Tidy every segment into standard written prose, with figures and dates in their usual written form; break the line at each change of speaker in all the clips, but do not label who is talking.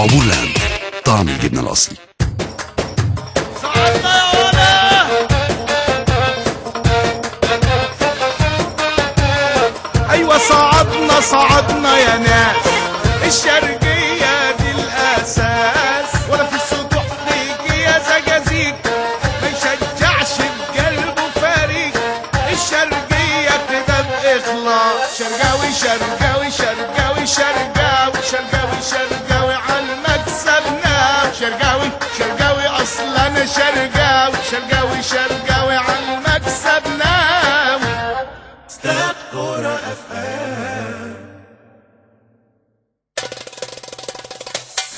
عبور لاند، طعم الجبنة الأصلي.
صعدنا يا ولا ايوه صعدنا يا ناس، الشرقية دي الاساس، ولا في السطوح فيك يا زجازيك ما يشجعش بقلبه فريق، الشرقية كده باخلاص، شرقاوي شرقاوي شرقاوي شرقاوي شرقاوي شرقاوي عالمكسب ناوي، شرقاوي شرقاوي اصلا انا شرقاوي شرقاوي شرقاوي عالمكسب ناوي. استاد كورة FM.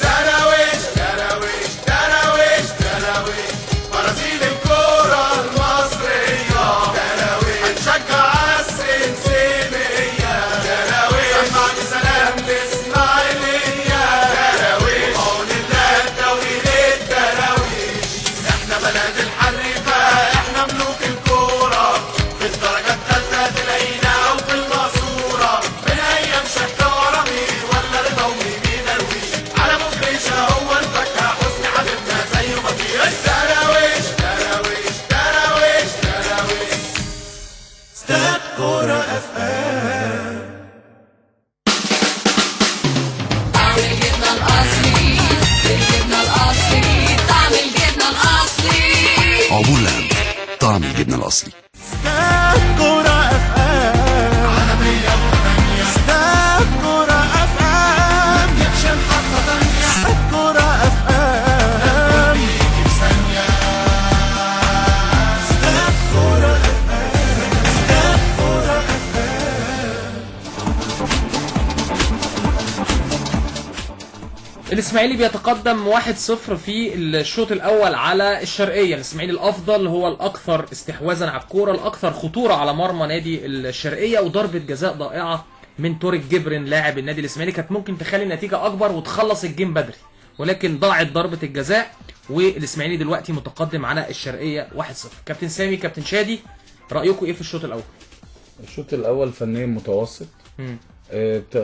دراويش دراويش دراويش دراويش برازيل الكورة المصرية، دراويش هنشجع السنسيمية، دراويش سمعني سلام لإسماعيلية، دراويش عون الله الدوري للدراويش، احنا بلد الحريفة احنا ملوك الكورة، في الدرجة التالتة تلاقينا أو في المقصورة، من أيام شكا ورميل ولا رضا وميمي درويش، على مفرشة هو الفكة حسني حبيبنا زيه ما فيش. دراويش دراويش دراويش دراويش استاد كورة FM.
طعم الجبنة الأصلي، الجبنة الأصلي، طعم الجبنة الأصلي.
عبور لاند، طعم الجبنة الأصلي.
استاد كورة FM على 108. استاد كورة FM يكشن خطة تانية. استاد كورة FM بيجي في ثانية. استاد كورة FM استاد كورة
الاسماعيلي بيتقدم 1-0 في الشوط الاول على الشرقيه. الاسماعيلي الافضل، هو الاكثر استحواذا على الكوره، الاكثر خطوره على مرمى نادي الشرقيه، وضربه جزاء ضائعه من تورك جبرن لاعب النادي الاسماعيلي كانت ممكن تخلي النتيجه اكبر وتخلص الجيم بدري، ولكن ضاعت ضربه الجزاء، والاسماعيلي دلوقتي متقدم على الشرقيه 1-0. كابتن سامي، كابتن شادي، رايكم ايه في الشوط الاول؟
الشوط الاول فنيا متوسط.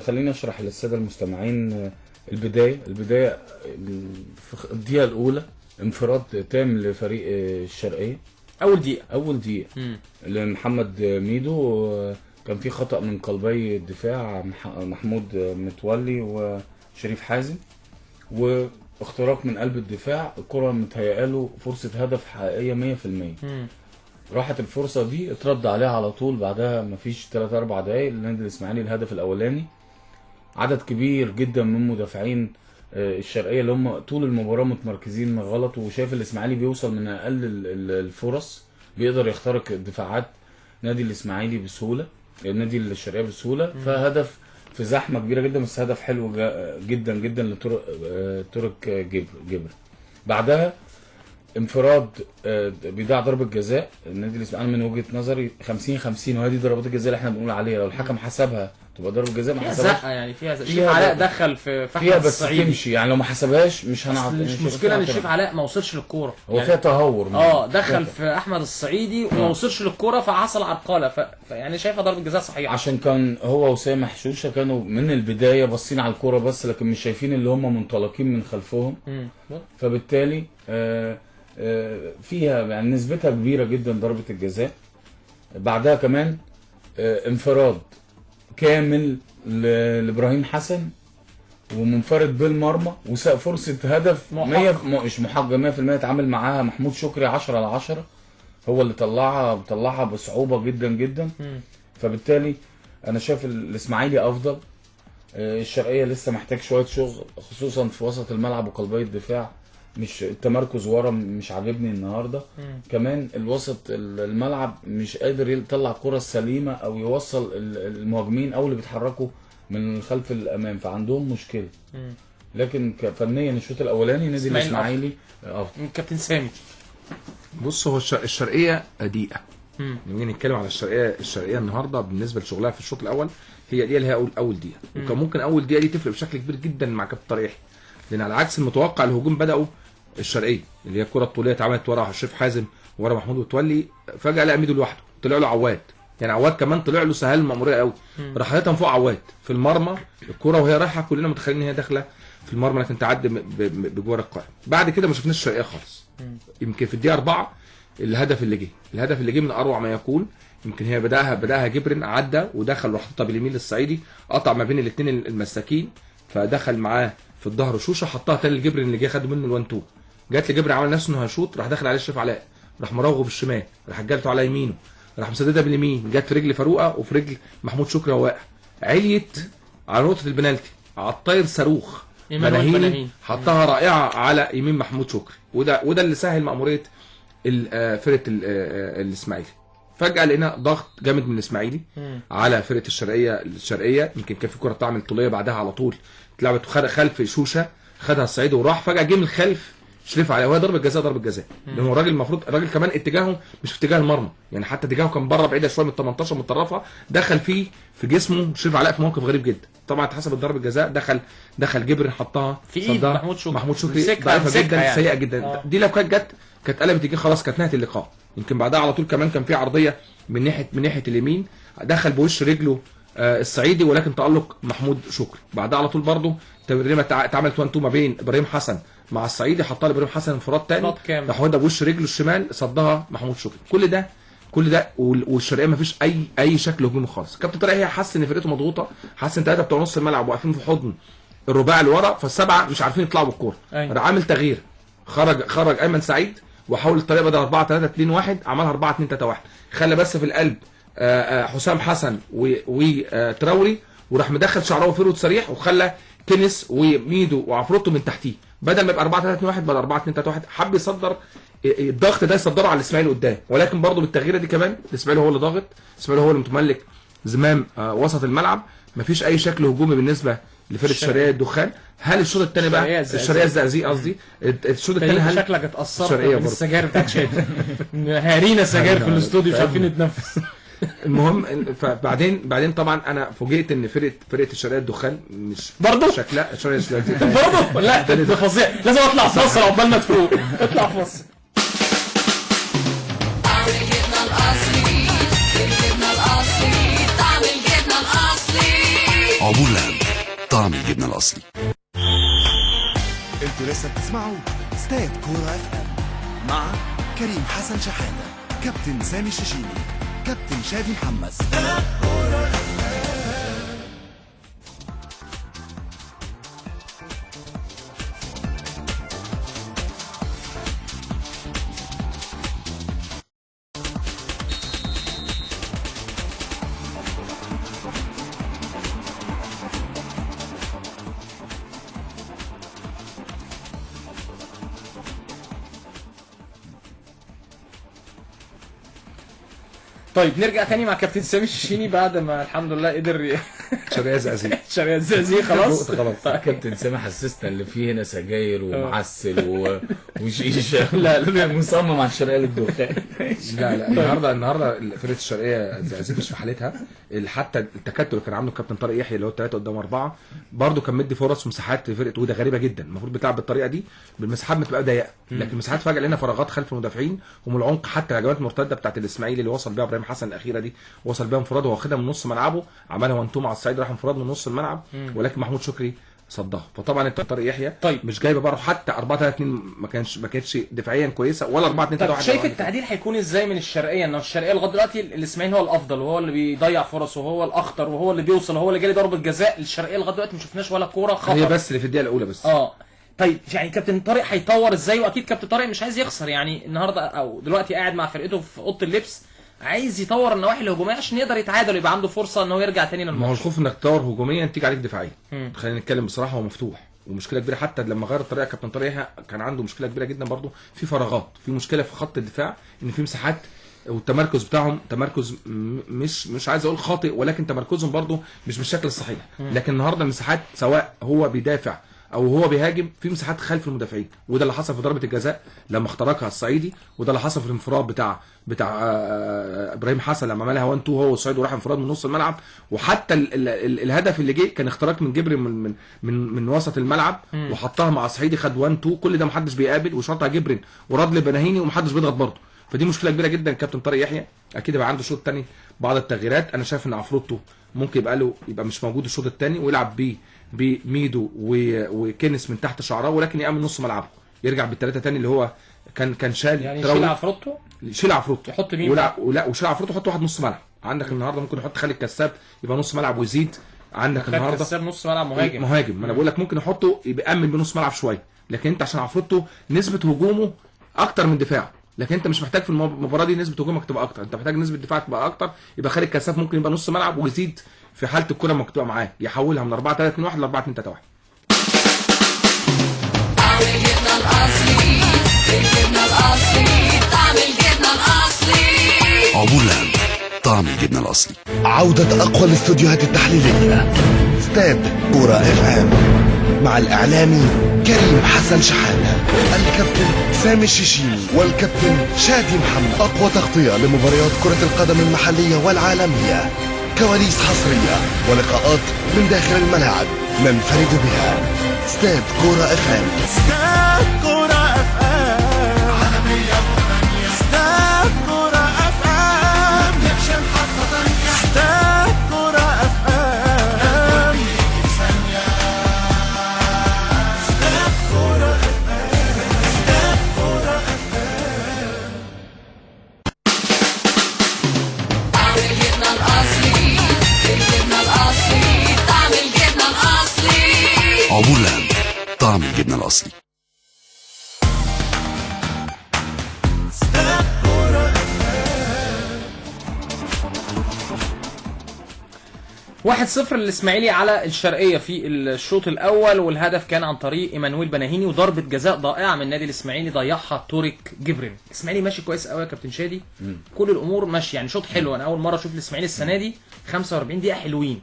خليني اشرح للساده المستمعين. البدايه في الدقيقه الاولى انفراد تام لفريق الشرقيه. اول دقيقه لمحمد ميدو. كان في خطا من قلبي الدفاع محمود متولي وشريف حازم، واختراق من قلب الدفاع. الكره متهيئه له فرصه هدف حقيقيه 100%. راحت الفرصه دي اترد عليها على طول، بعدها مفيش 3-4 دقايق النادي الاسماعيلي الهدف الاولاني. عدد كبير جدا من مدافعين الشرقيه اللي هم طول المباراه متمركزين غلط، وشايف الاسماعيلي بيوصل من اقل الفرص، بيقدر يخترق دفاعات نادي الاسماعيلي بسهوله، نادي الشرقيه بسهوله. فهدف في زحمه كبيره جدا، بس هدف حلو جدا جدا لتورك جبر. بعدها انفراد بيضيع ضربه جزاء النادي الاسماعيلي من وجهه نظري 50-50، وهذه ضربات الجزاء اللي احنا بنقول عليها. لو الحكم حسبها تبقى ضربه جزاء، ما حسبهاش
يعني فيها شريف علاء دخل في احمد
فيها بس
الصعيدي
تمشي، يعني لو ما حسبهاش مش هنعرف.
مش مشكله ان شريف علاء ما وصلش للكوره،
هو
يعني
فيها تهور
دخل في احمد الصعيدي وما وصلش للكوره فحصل عرقله، فيعني شايفها ضربه جزاء صحيحه،
عشان كان هو وسامح حشوشه كانوا من البدايه باصين على الكوره بس، لكن مش شايفين اللي هم منطلقين من خلفهم. فبالتالي فيها يعني نسبتها كبيره جدا ضربه الجزاء. بعدها كمان انفراد كامل لابراهيم حسن ومنفرد بالمرمى، وساق فرصه هدف 100 مش محقق 100%. اتعامل معاها محمود شكري 10/10، هو اللي طلعها بصعوبه جدا جدا. فبالتالي انا شايف الاسماعيلي افضل. الشرقيه لسه محتاج شويه شغل، خصوصا في وسط الملعب وقلبي الدفاع. مش التمركز ورا مش عاجبني النهارده. كمان الوسط الملعب مش قادر يطلع الكره السليمه او يوصل المهاجمين او اللي بيتحركوا من خلف الامام، فعندهم مشكله. لكن فنيا الشوط الاولاني نادي الاسماعيلي افضل.
كابتن سامي،
بص، هو الشرقيه دقيقه. نيجي نتكلم على الشرقيه النهارده بالنسبه لشغلها في الشوط الاول، هي دي اللي هي اول دقيقه، وكان ممكن اول دقيقه دي تفرق بشكل كبير جدا مع كابتن طريحي، لان على عكس المتوقع الهجوم بداوا الشرقيه اللي هي الكره الطوليه اتعملت ورا شريف حازم ورا محمود متولي، فجاه لقى ميدو لوحده، طلع له عواد، يعني عواد كمان طلع له سهل المأموريه قوي، راح حاططها فوق عواد في المرمى الكره وهي رايحه، كلنا متخيلين ان هي داخله في المرمى لكن تعدي بجوار القائم. بعد كده ما شفناش الشرقيه خالص. يمكن في الدقيقه 4 الهدف اللي جه من اروع ما يكون. يمكن هي بداها جبرن، عدى ودخل وراح حطها باليمين للصعيدي، قطع ما بين الاثنين المساكين، فدخل معاه في الظهر شوشه، حطها تاني لجبرن اللي جه خد منه ال1-2. جات لجبرن عمل نفسه انه هيشوط، راح داخل عليه الشريف علاء، راح مراوغه بالشمال، راح جالته على يمينه، راح مسددها باليمين، جت في رجل فاروقه وفي رجل محمود شكري وهو واقع، عليت على نقطه البنالتي على الطاير صاروخ بناهيني، حطها رائعه على يمين محمود شكري. وده اللي سهل مأموريه فرقه الاسماعيلي. فجاه لقينا ضغط جامد من الاسماعيلي على فرقه الشرقيه. يمكن كان في كره تعمل طوليه بعدها على طول اتلعبت خلف شوشه، خدها الصعيدي وراح فجاه جه من الخلف شريف على، وهي ضربه جزاء. لان هو الراجل المفروض كمان اتجاهه مش في اتجاه المرمى، يعني حتى اتجاهه كان بره بعيده شويه من 18 متطرفه، دخل فيه في جسمه شريف علاء في موقف غريب جدا. طبعا اتحسبت ضربه جزاء، دخل جبرن حطها
في ايد محمود شكري
ضعيفه جدا
يعني.
سيئه جدا. دي لو كانت جت كانت قلبت الجيم خلاص، كانت نهايه اللقاء. يمكن بعدها على طول كمان كان في عرضيه من ناحيه اليمين، دخل بوش رجله الصعيدي، ولكن تألق محمود شكري. بعدها على طول برضه تمريره اتعملت 1-2 ما بين ابراهيم حسن مع الصعيدي، حطها لابراهيم حسن انفراد تاني، راح ودى بوش رجله الشمال صدها محمود شكري. كل ده والشرقيه ما فيش اي شكل هجومي خالص. كابتن طارق هي حس ان فرقته مضغوطه، حس ان 3 بتوع نص الملعب واقفين في حضن الرباعي اللي ورا، فالسبعه مش عارفين يطلعوا بالكوره. راح عامل تغيير، خرج ايمن سعيد وحاول الطريقه بدل 4-3-2-1 عملها 4-2-3-1، خلى بس في القلب حسام حسن وتراوري، وراح مدخل شعراوي فيرود صريح، وخلى كنس وميدو وعفروتو من تحتيه، بدل ما يبقى 4-3-2-1 بقى 4-2-3-1. حب يصدر الضغط ده، يصدره على الاسماعيلي قدام، ولكن برضه بالتغييره دي كمان الاسماعيلي هو اللي ضاغط، الاسماعيلي هو اللي متملك زمام وسط الملعب. مفيش اي شكل هجومي بالنسبه لفرقه الشرقيه الدخان. هل الشوط الثاني بقى الشرقيه الزقازيق قصدي الشوط الثاني هل
شكلك اتاثرت بالسجاير بتاعت شادي هارينا سجاير في الاستوديو مش عارفين نتنفس.
المهم فبعدين طبعا انا فوجئت ان فرقه الشرقيه الدخان مش
برضه
شكلها الشرقيه
برضه لا ده فظيع، لازم اطلع فاصل عقبال ما تفوق. اطلع فاصل.
طعم الجبنة الأصلي، الجبنة الأصلي، طعم الجبنة الأصلي.
عبولان طعم الجبنة الأصلي.
انتوا لسه بتسمعوا استاد كورة اف ام مع كريم حسن شحاتة، كابتن سامي الششيني، كابتن شادي محمد.
طيب نرجع تاني مع كابتن سامي الشيشيني بعد ما الحمد لله قدر
شرقيه زقازيق
شرقيه الزقازيق خلاص.
كابتن سامي حسسنا اللي فيه هنا سجاير ومعسل وشيشه.
لا
مصمم على الشرقيه للدخان.
لا النهارده فرقه الشرقيه الزقازيق مش في حالتها. حتى التكتل اللي كان عامله الكابتن طارق يحيى اللي هو 3 قدام 4 برده كان مدي فرص ومساحات لفرقه، وده غريبه جدا. المفروض بتلعب بالطريقه دي بالمساحات بتبقى ضيقه، لكن المساحات فجاه لقينا فراغات خلف المدافعين ومن العمق. حتى الهجمات المرتده بتاعت الاسماعيلي اللي وصل بيها ابراهيم حسن الاخيره دي وصل بيها انفراد، هو واخدها من نص ملعبه، عملها 1-2 مع الصعيد، راح انفراد من نص الملعب، ولكن محمود شكري صدها. فطبعا طارق يحيى
طيب
مش جايبه بره. حتى 4-3-2 ما كانتش دفاعيا كويسه، ولا 4-2-3-1.
شايف التعديل هيكون ازاي من الشرقيه؟ ان الشرقيه لغايه دلوقتي الاسماعيلي هو الافضل وهو اللي بيضيع فرص وهو الاخطر وهو اللي بيوصل وهو اللي جالي ضربه جزاء. الشرقيه لغايه دلوقتي ما شفناش ولا كوره خطر،
هي بس اللي في الدقيقه الاولى بس.
طيب يعني كابتن طارق هيطور ازاي؟ واكيد كابتن طارق مش عايز يخسر، يعني النهارده او دلوقتي قاعد مع فرقته في اوضه اللبس عايز يطور النواحي الهجوميه عشان يقدر يتعادل ويبقى عنده فرصه ان هو يرجع تاني للماتش.
ما هو الخوف انك تطور هجوميا تيجي عليك دفاعيا. خلينا نتكلم بصراحه، هو مفتوح ومشكله كبيره. حتى لما غير الطريقه كابتن طارق كان عنده مشكله كبيره جدا برضه في فراغات، في مشكله في خط الدفاع ان في مساحات، والتمركز بتاعهم تمركز مش عايز اقول خاطئ، ولكن تمركزهم برضه مش بالشكل الصحيح. لكن النهارده المساحات سواء هو بيدافع او هو بيهاجم في مساحات خلف المدافعين، وده اللي حصل في ضربه الجزاء لما اخترقها الصعيدي، وده اللي حصل في الانفراد بتاع ابراهيم حسن لما عملها 1-2 هو والصعيدي وراح انفراد من نص الملعب. وحتى الهدف اللي جه كان اختراق من جبري من وسط الملعب وحطها مع الصعيدي، خد 1-2. كل ده محدش بيقابل، وشاطها جبري ورد لبناهيني ومحدش بيضغط برضه. فدي مشكله كبيره جدا. كابتن طارق يحيى اكيد يبقى عنده شوط ثاني بعض التغييرات. انا شايف ان عفروتو ممكن يبقى مش موجود الشوط الثاني ويلعب بيه بميدو وكنس من تحت شعراوي، ولكن يامن نص ملعبه، يرجع بالثلاثه تاني اللي هو كان شال
يعني
تراوي.
يشيل عفروتو،
شيل عفروتو،
يحط مين
ولا وشيل عفروتو حط واحد نص ملعب. عندك النهارده ممكن يحط خالد كساب يبقى نص ملعب ويزيد. عندك النهارده
كساب نص ملعب مهاجم.
ما انا بقول لك ممكن يحطه يبقى امن بنص ملعب شويه، لكن انت عشان عفروتو نسبه هجومه اكتر من دفاعه، لكن انت مش محتاج في المباراه دي نسبه هجومك تبقى اكتر، انت محتاج نسبه دفاعك تبقى اكتر. يبقى خالد كساب ممكن يبقى نص ملعب ويزيد في حاله الكره مكتوبه معاه، يحولها من 4-3-2-1 ل 4-2-3-1.
طعم الجبنة الأصلي، الجبنة الأصلي، طعم الجبنة الأصلي.
عبولاند، طعم الجبنة الأصلي.
عودة أقوى الاستوديوهات التحليلية استاد كورة اف ام مع الإعلامي كريم حسن شحاتة، الكابتن سامي الشيشيني والكابتن شادي محمد. أقوى تغطية لمباريات كرة القدم المحلية والعالمية، كواليس حصرية ولقاءات من داخل الملاعب ننفرد بها. استاد كورة اف ام.
استاد كورة اف ام على 108. استاد كورة اف ام نكشن حطة تانية. استاد كورة اف ام ثانية. استاد كورة اف ام. استاد كورة اف ام.
طعم الجبنة الأصلي، الجبنة الأصلي، طعم الجبنة الأصلي.
عبولاند، طعم الجبنة الأصلي.
استاد كورة
1-0 للاسماعيلي على الشرقيه في الشوط الاول، والهدف كان عن طريق ايمانويل بناهيني، وضربه جزاء ضائعه من النادي الاسماعيلي ضيعها توريك جبرين. الاسماعيلي ماشي كويس قوي يا كابتن شادي، كل الامور ماشيه يعني، شوط حلو. انا اول مره اشوف الاسماعيلي السنه دي 45 دقيقه حلوين،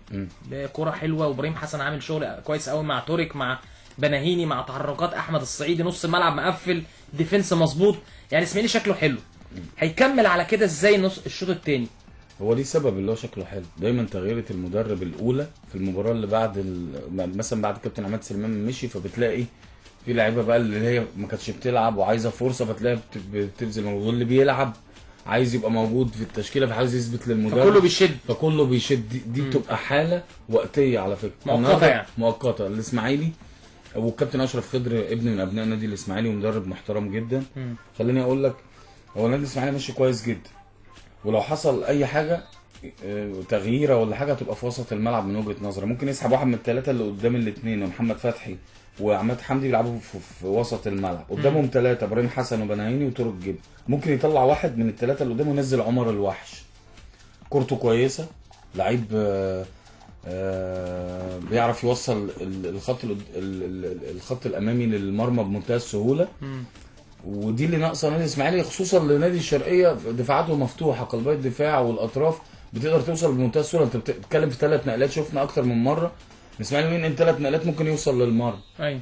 كوره حلوه، وابراهيم حسن عامل شغل كويس قوي مع توريك، مع بناهيني، مع تحركات احمد الصعيدي، نص الملعب مقفل، ديفنس مظبوط، يعني الاسماعيلي شكله حلو. هيكمل على كده ازاي نص الشوط الثاني؟
هو دي سبب اللي هو شكله حلو. دايما تغييرة المدرب الاولى في المباراه اللي بعد مثلا بعد كابتن عماد سليمان مشي، فبتلاقي في لعيبه بقى اللي هي ما كانتش بتلعب وعايزه فرصه، فتلاقي بتبذل مجهود، واللي بيلعب عايز يبقى موجود في التشكيله، فعايز يثبت للمدرب، فكله بيشد. دي بتبقى حاله وقتيه على فكره،
مؤقته يعني،
مؤقته. الاسماعيلي والكابتن اشرف خضر ابن من ابناء النادي الاسماعيلي ومدرب محترم جدا. خليني اقول لك، هو النادي الاسماعيلي ماشي كويس جدا، ولو حصل اي حاجه تغييره ولا حاجه هتبقى في وسط الملعب. من وجهه نظري ممكن يسحب واحد من الثلاثه اللي قدام الاثنين، ومحمد فتحي وعماد حمدي بيلعبوا في وسط الملعب، قدامهم ثلاثه ابراهيم حسن وبناهيني وتورك جبر. ممكن يطلع واحد من الثلاثه اللي قدامه وينزل عمر الوحش، كورته كويسه، لعيب بيعرف يوصل الخط الامامي للمرمى بمنتهى السهوله. ودي اللي ناقصه نادي الاسماعيلي، خصوصا لنادي الشرقيه دفاعاته مفتوحه، قلبي الدفاع والاطراف بتقدر توصل بمنتهى السهوله. انت بتتكلم في 3 نقلات، شفنا اكتر من مره الاسماعيلي من 3 نقلات ممكن يوصل للمرمى.
ايوه،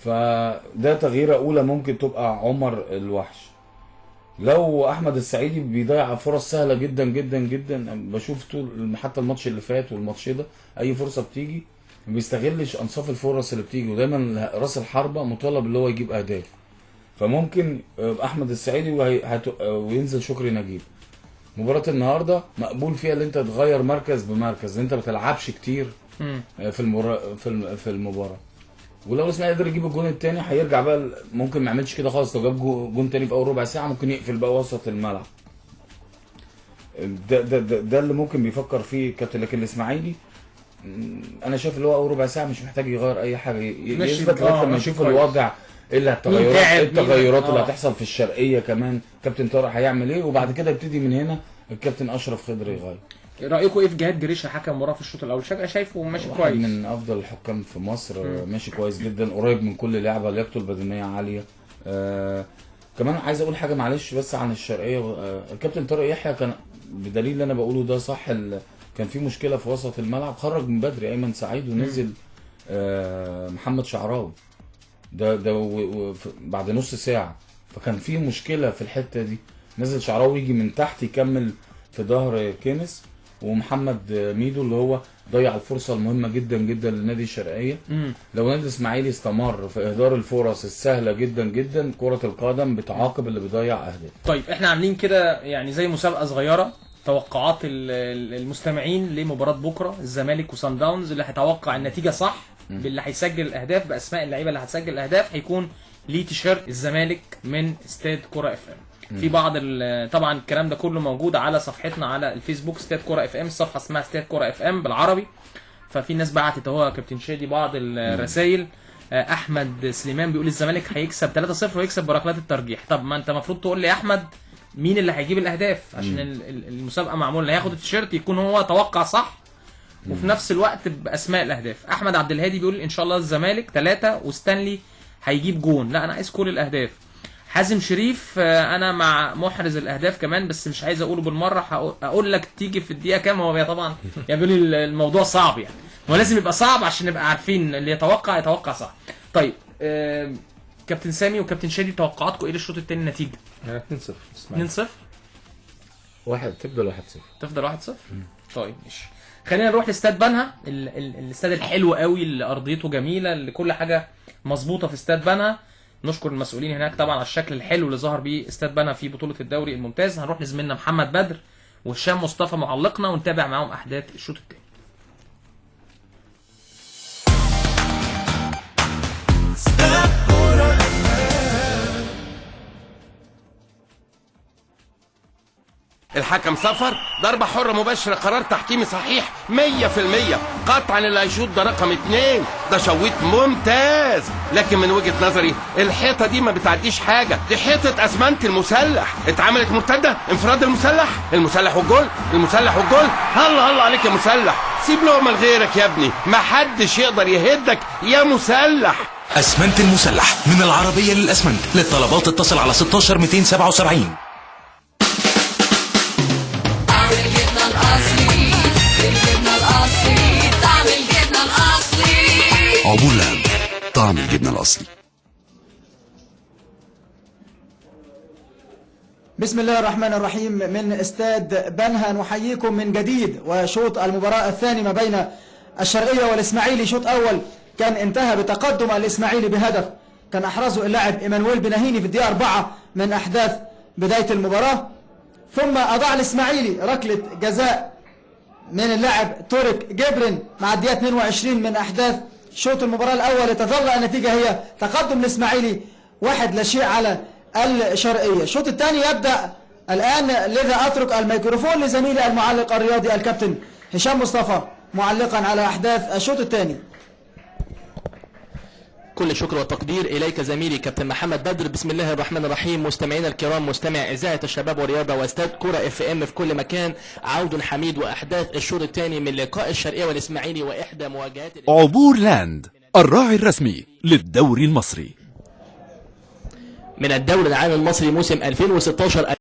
فده تغييره اولى ممكن تبقى عمر الوحش. لو احمد السعيدي بيضيع فرص سهله جدا جدا جدا، بشوف طول حتى الماتش اللي فات والماتش ده اي فرصه بتيجي ما بيستغلش انصاف الفرص اللي بتيجي، ودايما راس الحربه مطالب اللي هو يجيب اهداف. فممكن احمد السعيدي وينزل شكري نجيب. مباراه النهارده مقبول فيها اللي انت تغير مركز بمركز، انت ما بتلعبش كتير في المباراه. ولو الاسماعيلي قدر يجيب الجون الثاني هيرجع بقى، ممكن ما يعملش كده خالص. لو جاب جون ثاني في اول ربع ساعه ممكن يقفل بقى وسط الملعب. ده اللي ممكن بيفكر فيه كابتن. لكن الاسماعيلي انا شايف اللي هو اول ربع ساعه مش محتاج يغير اي حاجه، يثبت لغايه لما يشوف الوضع، ايه اللي التغيرات اللي هتحصل في الشرقيه كمان، كابتن طارق هيعمل ايه، وبعد كده يبتدي من هنا الكابتن اشرف خضر يغير.
رايكم ايه في جهاد جريشه حكم مباراه في الشوط الاول؟ شايفه ماشي كويس،
من افضل الحكام في مصر. ماشي كويس جدا، قريب من كل لعبه، لياقته البدنيه عاليه. كمان عايز اقول حاجه معلش بس عن الشرقيه. الكابتن طارق يحيى كان بدليل اللي انا بقوله ده صح، كان في مشكله في وسط الملعب، خرج من بدري ايمن سعيد ونزل محمد شعراوي ده بعد نص ساعه، فكان في مشكله في الحته دي. نزل شعراوي يجي من تحت يكمل في ظهر كينس، ومحمد ميدو اللي هو ضيع الفرصه المهمه جدا جدا لنادي الشرقيه. لو نادي الاسماعيلي استمر في اهدار الفرص السهله جدا جدا، كره القدم بتعاقب اللي بيضيع اهداف.
طيب احنا عاملين كده يعني زي مسابقه صغيره، توقعات المستمعين لمباراه بكره الزمالك وصن داونز، اللي هيتوقع النتيجه صح باللي هيسجل الاهداف، باسماء اللعيبه اللي هتسجل الاهداف، هيكون ليه تيشيرت الزمالك من استاد كوره اف ام. في بعض طبعا الكلام ده كله موجود على صفحتنا على الفيسبوك استاد كوره اف ام، الصفحه اسمها استاد كوره اف ام بالعربي. ففي ناس بعتت اهو كابتن شادي بعض الرسائل. احمد سليمان بيقول الزمالك هيكسب 3-0 ويكسب بركلات الترجيح. طب ما انت المفروض تقول لي يا احمد مين اللي هيجيب الاهداف، عشان المسابقه معموله اللي هياخد التيشيرت يكون هو توقع صح وفي نفس الوقت باسماء الاهداف. احمد عبد الهادي بيقول ان شاء الله الزمالك 3 وستانلي هيجيب جون. لا انا عايز كل الاهداف. حازم شريف انا مع محرز الاهداف كمان، بس مش عايز اقوله بالمره، اقول لك تيجي في الدقيقه كام. هو طبعا بيقول لي الموضوع صعب، يعني هو لازم يبقى صعب عشان نبقى عارفين اللي يتوقع صح. طيب كابتن سامي وكابتن شادي توقعاتكم ايه للشوط الثاني النتيجه؟ 2-0
واحد تفضل 1-0.
تفضل 1-0. طيب ماشي، خلينا نروح لاستاد بنها، الاستاد الحلو قوي اللي ارضيته جميله، اللي كل حاجه مظبوطه في استاد بنها. نشكر المسؤولين هناك طبعا على الشكل الحلو اللي ظهر بيه استاد بنها في بطوله الدوري الممتاز. هنروح لزميلنا محمد بدر وهشام مصطفى معلقنا ونتابع معاهم احداث الشوط الثاني.
الحكم صفر، ضربة حرة مباشرة، قرار تحكيمي صحيح 100%. قطعا اللي هيشوط ده رقم 2، ده شويت ممتاز. لكن من وجهة نظري الحيطة دي ما بتعديش حاجة، دي حيطة اسمنت المسلح. اتعملت مرتدة، انفراد المسلح والجول، الله عليك يا مسلح. سيب لقمة لغيرك يا ابني، ما حدش يقدر يهدك يا مسلح.
اسمنت المسلح من العربية للاسمنت. للطلبات اتصل على 16 277.
الجبنة الأصلي، الجبنة الأصلي، طعم الجبنة الأصلي.
عبولاند، طعم الجبنة الأصلي.
بسم الله الرحمن الرحيم. من استاد بنها نحييكم من جديد، وشوط المباراة الثاني ما بين الشرقية والإسماعيلي. شوط أول كان انتهى بتقدم الإسماعيلي بهدف كان أحرزه اللاعب إيمانويل بناهيني في الدقيقة 4 من أحداث بداية المباراة. ثم أضاع الإسماعيلي ركلة جزاء من اللاعب تورك جبرن مع الدقيقة 22 من أحداث شوط المباراة الأول. تظل النتيجة هي تقدم الإسماعيلي 1-0 على الشرقية. الشوط الثاني يبدأ الآن، لذا أترك الميكروفون لزميلي المعلق الرياضي الكابتن هشام مصطفى معلقا على أحداث الشوط الثاني.
كل شكر وتقدير إليك زميلي كابتن محمد بدر. بسم الله الرحمن الرحيم. مستمعينا الكرام، مستمع إذاعة الشباب والرياضة واستاد كرة اف ام في كل مكان، عود حميد وأحداث الشوط الثاني من لقاء الشرقية والإسماعيلي وإحدى مواجهات
عبور لاند، الراعي الرسمي للدوري المصري.
من الدوري العام المصري موسم 2016